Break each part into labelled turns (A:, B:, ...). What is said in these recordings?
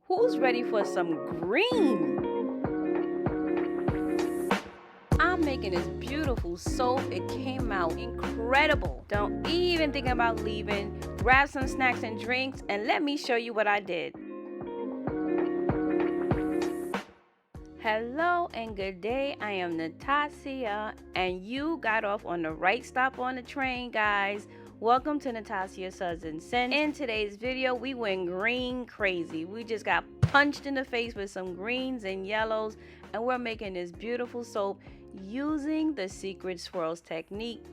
A: Who's ready for some green? I'm making this beautiful soap. It came out incredible. Don't even think about leaving. Grab some snacks and drinks and let me show you what I did. Hello and good day. I am Natacia and you got off on the right stop on the train, guys. Welcome to Natacia Sudz and Scents. In today's video, we went green crazy. We just got punched in the face with some greens and yellows, and we're making this beautiful soap using the Secret Swirls technique.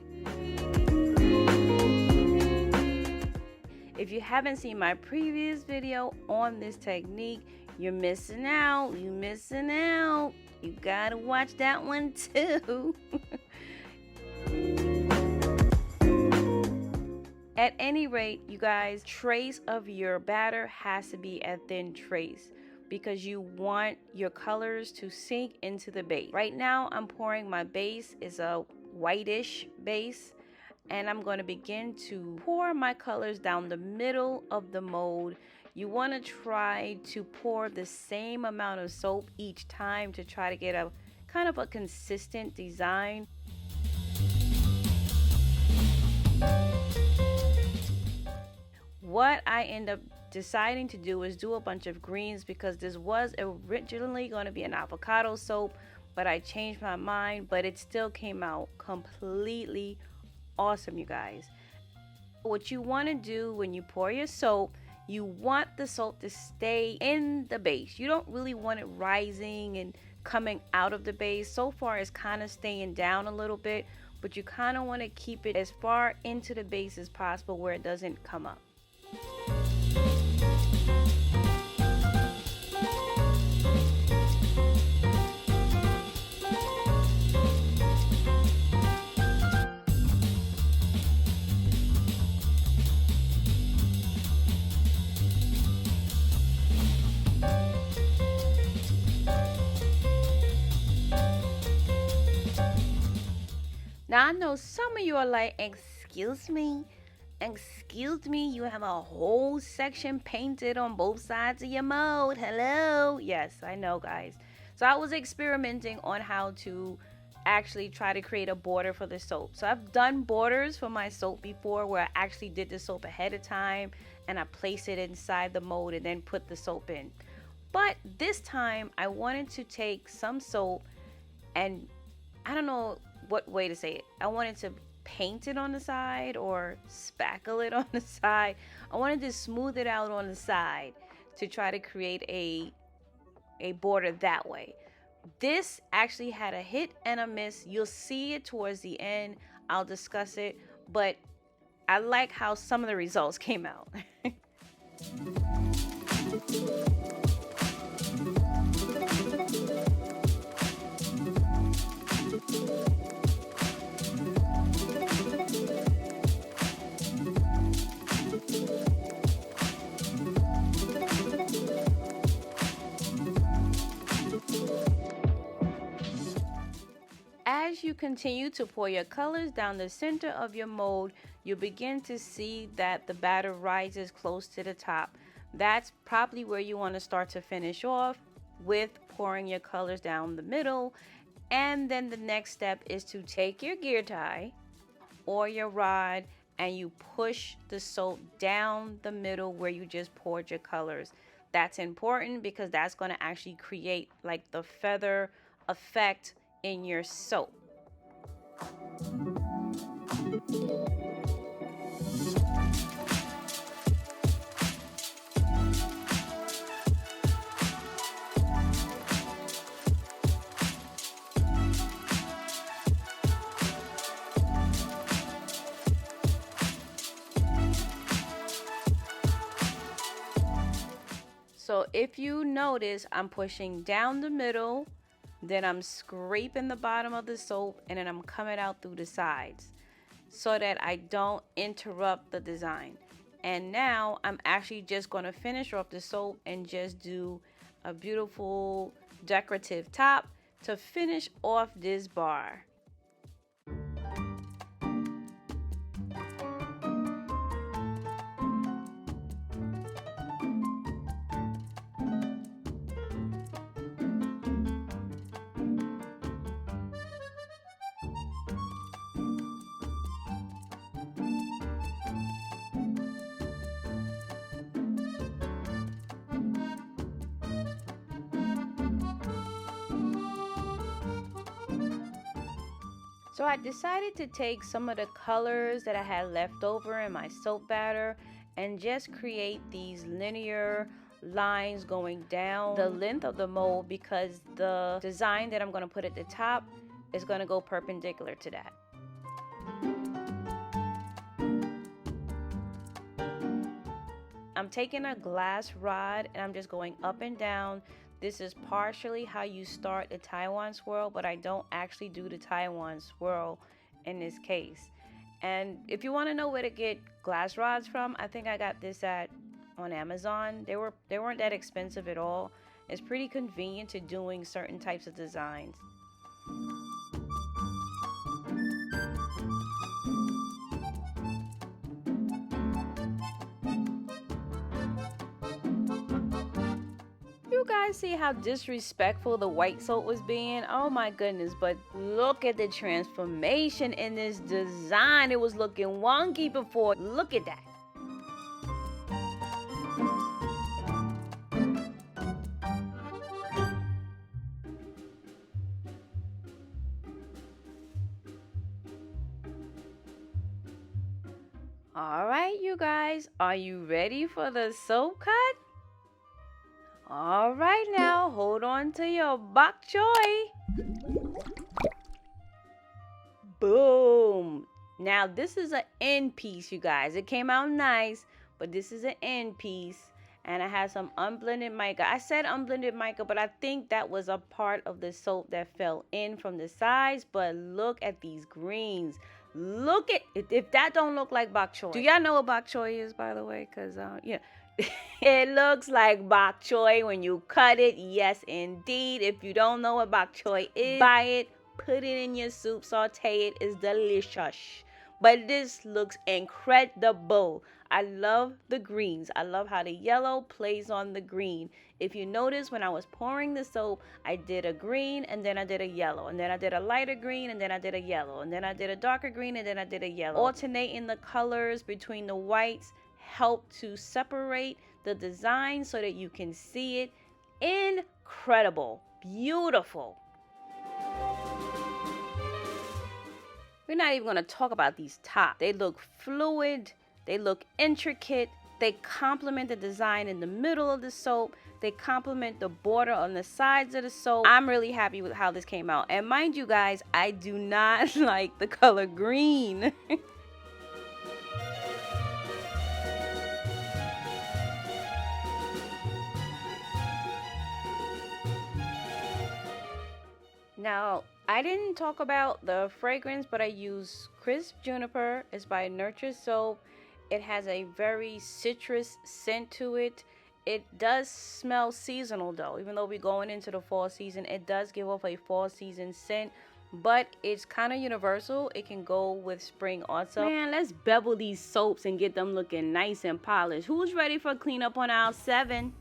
A: If you haven't seen my previous video on this technique, you're missing out. You're missing out. You gotta watch that one too. At any rate, you guys, trace of your batter has to be a thin trace because you want your colors to sink into the base. Right now, I'm pouring my base. It's a whitish base, and I'm going to begin to pour my colors down the middle of the mold. You want to try to pour the same amount of soap each time to try to get a kind of a consistent design. What I end up deciding to do is do a bunch of greens because this was originally going to be an avocado soap, but I changed my mind, but it still came out completely awesome, you guys. What you want to do when you pour your soap, you want the soap to stay in the base. You don't really want it rising and coming out of the base. So far it's kind of staying down a little bit, but you kind of want to keep it as far into the base as possible where it doesn't come up. Now I know some of you are like, excuse me, you have a whole section painted on both sides of your mold. Hello. Yes, I know, guys. So I was experimenting on how to actually try to create a border for the soap. So I've done borders for my soap before where I actually did the soap ahead of time and I place it inside the mold and then put the soap in. But this time I wanted to take some soap and I don't know what way to say it. I wanted to paint it on the side or spackle it on the side. I wanted to smooth it out on the side to try to create a border that way. This actually had a hit and a miss. You'll see it towards the end. I'll discuss it, but I like how some of the results came out. As you continue to pour your colors down the center of your mold, you'll begin to see that the batter rises close to the top. That's probably where you want to start to finish off with pouring your colors down the middle. And then the next step is to take your gear tie or your rod and you push the soap down the middle where you just poured your colors. That's important because that's going to actually create like the feather effect in your soap. So if you notice, I'm pushing down the middle, then I'm scraping the bottom of the soap, and then I'm coming out through the sides so that I don't interrupt the design. And now I'm actually just going to finish off the soap and just do a beautiful decorative top to finish off this bar. So I decided to take some of the colors that I had left over in my soap batter and just create these linear lines going down the length of the mold, because the design that I'm going to put at the top is going to go perpendicular to that. I'm taking a glass rod and I'm just going up and down. This is partially how you start the Taiwan swirl, but I don't actually do the Taiwan swirl in this case. And if you want to know where to get glass rods from, I think I got this on Amazon. They weren't that expensive at all. It's pretty convenient to doing certain types of designs. You guys see how disrespectful the white soap was being? Oh my goodness, but look at the transformation in this design. It was looking wonky before. Look at that. All right, you guys, are you ready for the soap cut? All right, now hold on to your BokChoy. Boom. Now this is an end piece, you guys. It came out nice, but this is an end piece. And I have some unblended mica. I said unblended mica, but I think that was a part of the soap that fell in from the sides. But look at these greens. Look at it. If that don't look like BokChoy. Do y'all know what BokChoy is, by the way? Because, yeah. It looks like BokChoy when you cut it. Yes, indeed. If you don't know what BokChoy is, buy it, put it in your soup, saute it. It's delicious. But this looks incredible. I love the greens. I love how the yellow plays on the green. If you notice, when I was pouring the soap, I did a green and then I did a yellow, and then I did a lighter green and then I did a yellow, and then I did a darker green and then I did a yellow. Alternating the colors between the whites help to separate the design so that you can see it. Incredible. Beautiful. We're not even going to talk about these tops. They look fluid. They look intricate. They complement the design in the middle of the soap. They complement the border on the sides of the soap. I'm really happy with how this came out. And mind you guys, I do not like the color green. Now, I didn't talk about the fragrance, but I use Crisp Juniper. It's by Nurture Soap. It has a very citrus scent to it. It does smell seasonal though. Even though we're going into the fall season, it does give off a fall season scent. But it's kind of universal. It can go with spring also. Man, let's bevel these soaps and get them looking nice and polished. Who's ready for cleanup on aisle 7?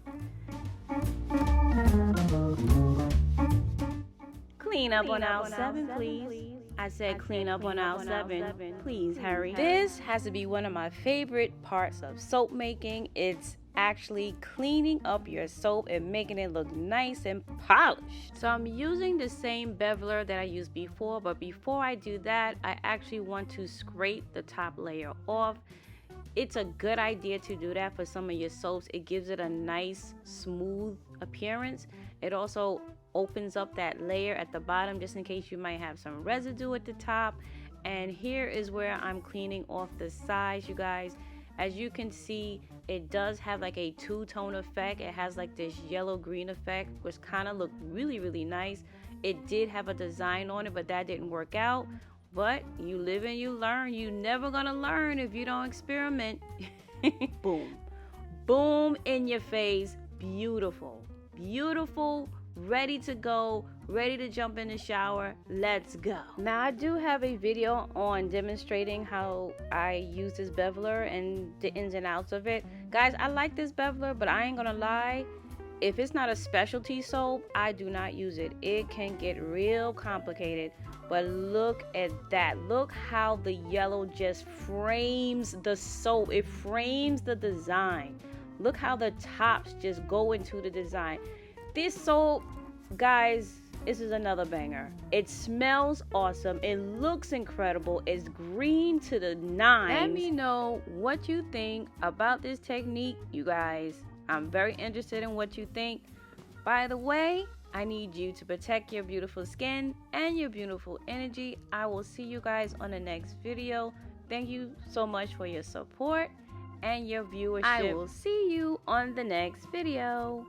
A: Clean up on aisle 7, please. I said clean up on aisle 7. Please hurry. This has to be one of my favorite parts of soap making. It's actually cleaning up your soap and making it look nice and polished. So I'm using the same beveler that I used before, but before I do that, I actually want to scrape the top layer off. It's a good idea to do that for some of your soaps. It gives it a nice smooth appearance. It also opens up that layer at the bottom just in case you might have some residue at the top. And here is where I'm cleaning off the sides, you guys. As you can see, it does have like a two-tone effect. It has like this yellow-green effect, which kind of looked really, really nice. It did have a design on it, but that didn't work out. But you live and you learn. You're never gonna learn if you don't experiment. Boom. Boom in your face. Beautiful. Beautiful. Ready to go, ready to jump in the shower. Let's go. Now I do have a video on demonstrating how I use this beveler and the ins and outs of it. Guys, I like this beveler, but I ain't gonna lie, if it's not a specialty soap, I do not use it. It can get real complicated. But look at that. Look how the yellow just frames the soap. It frames the design. Look how the tops just go into the design. This soap, guys, this is another banger. It smells awesome. It looks incredible. It's green to the nines. Let me know what you think about this technique, you guys. I'm very interested in what you think. By the way, I need you to protect your beautiful skin and your beautiful energy. I will see you guys on the next video. Thank you so much for your support and your viewership. I will see you on the next video.